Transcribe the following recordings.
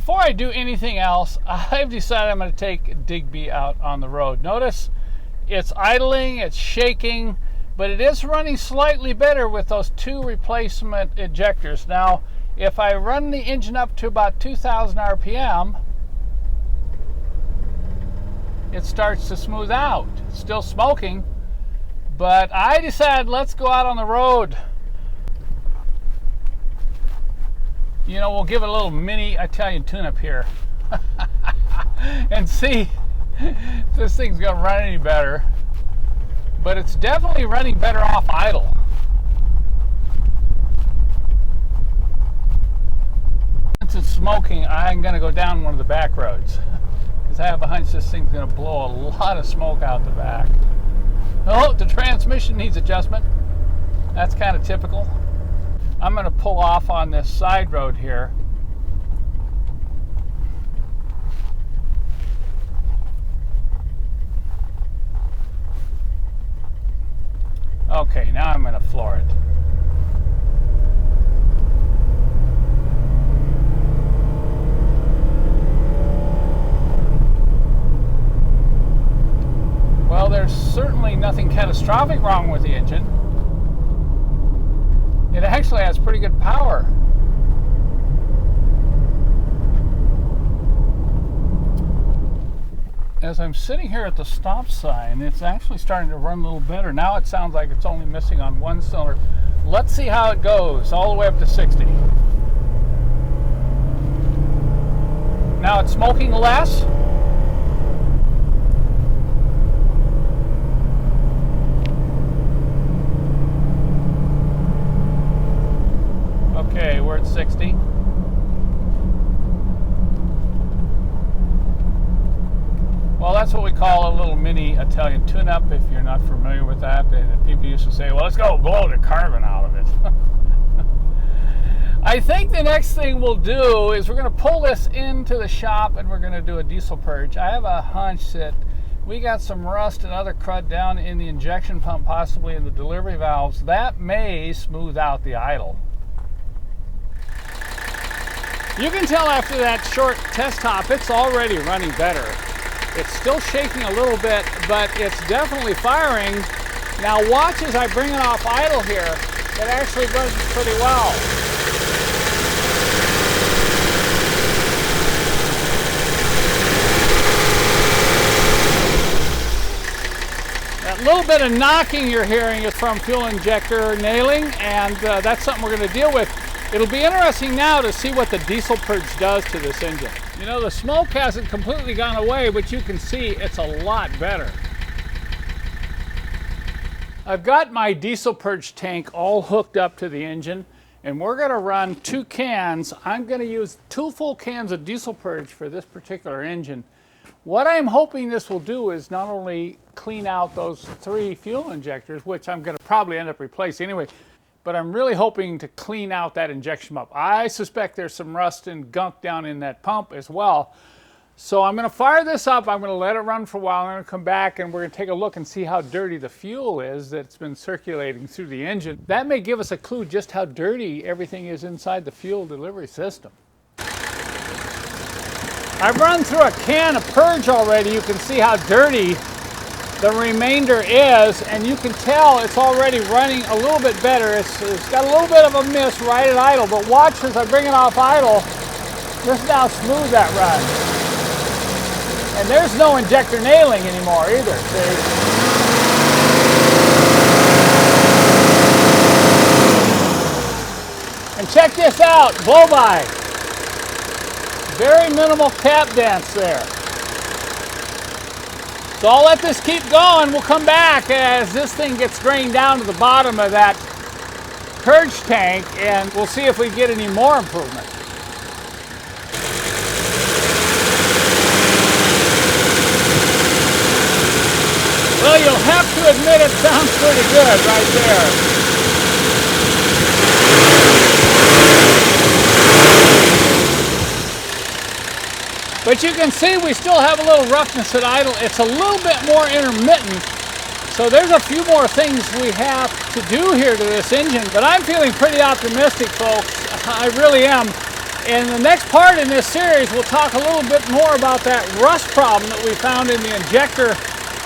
before I do anything else, I've decided I'm going to take Digby out on the road. Notice it's idling, it's shaking, but it is running slightly better with those 2 replacement injectors. Now, if I run the engine up to about 2,000 RPM, it starts to smooth out. It's still smoking, but I decided let's go out on the road. You know, we'll give it a little mini Italian tune-up here and see if this thing's gonna run any better. But it's definitely running better off idle. Since it's smoking, I'm gonna go down one of the back roads because I have a hunch this thing's gonna blow a lot of smoke out the back. Oh, the transmission needs adjustment. That's kind of typical. I'm going to pull off on this side road here. Okay, now I'm going to floor it. Well, there's certainly nothing catastrophic wrong with the engine. It actually has pretty good power. As I'm sitting here at the stop sign, it's actually starting to run a little better. Now it sounds like it's only missing on 1 cylinder. Let's see how it goes all the way up to 60. Now it's smoking less. Okay, we're at 60. Well, that's what we call a little mini Italian tune-up, if you're not familiar with that. And people used to say, well, let's go blow the carbon out of it. I think the next thing we'll do is we're going to pull this into the shop and we're going to do a diesel purge. I have a hunch that we got some rust and other crud down in the injection pump, possibly in the delivery valves. That may smooth out the idle. You can tell after that short test hop, it's already running better. It's still shaking a little bit, but it's definitely firing. Now watch as I bring it off idle here. It actually runs pretty well. That little bit of knocking you're hearing is from fuel injector nailing, and that's something we're going to deal with. It'll be interesting now to see what the diesel purge does to this engine. You know, the smoke hasn't completely gone away, but you can see it's a lot better. I've got my diesel purge tank all hooked up to the engine, and we're going to run 2 cans. I'm going to use 2 full cans of diesel purge for this particular engine. What I'm hoping this will do is not only clean out those 3 fuel injectors, which I'm going to probably end up replacing anyway, but I'm really hoping to clean out that injection pump. I suspect there's some rust and gunk down in that pump as well. So I'm going to fire this up. I'm going to let it run for a while. I'm going to come back and we're going to take a look and see how dirty the fuel is that's been circulating through the engine. That may give us a clue just how dirty everything is inside the fuel delivery system. I've run through a can of Purge already. You can see how dirty the remainder is, and you can tell it's already running a little bit better. It's got a little bit of a miss right at idle, but watch as I bring it off idle, just how smooth that runs. And there's no injector nailing anymore either, see? And check this out, blow by. Very minimal cap dents there. So I'll let this keep going. We'll come back as this thing gets drained down to the bottom of that purge tank, and we'll see if we get any more improvement. Well, you'll have to admit it sounds pretty good right there. But you can see we still have a little roughness at idle. It's a little bit more intermittent. So there's a few more things we have to do here to this engine. But I'm feeling pretty optimistic, folks. I really am. In the next part in this series, we'll talk a little bit more about that rust problem that we found in the injector.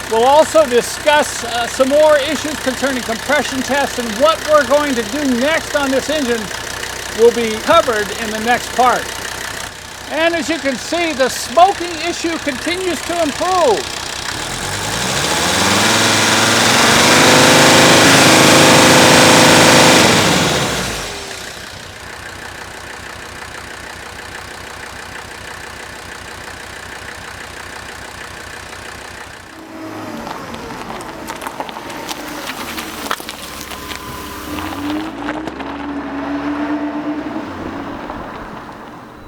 We'll also discuss some more issues concerning compression tests, and what we're going to do next on this engine will be covered in the next part. And as you can see, the smoking issue continues to improve.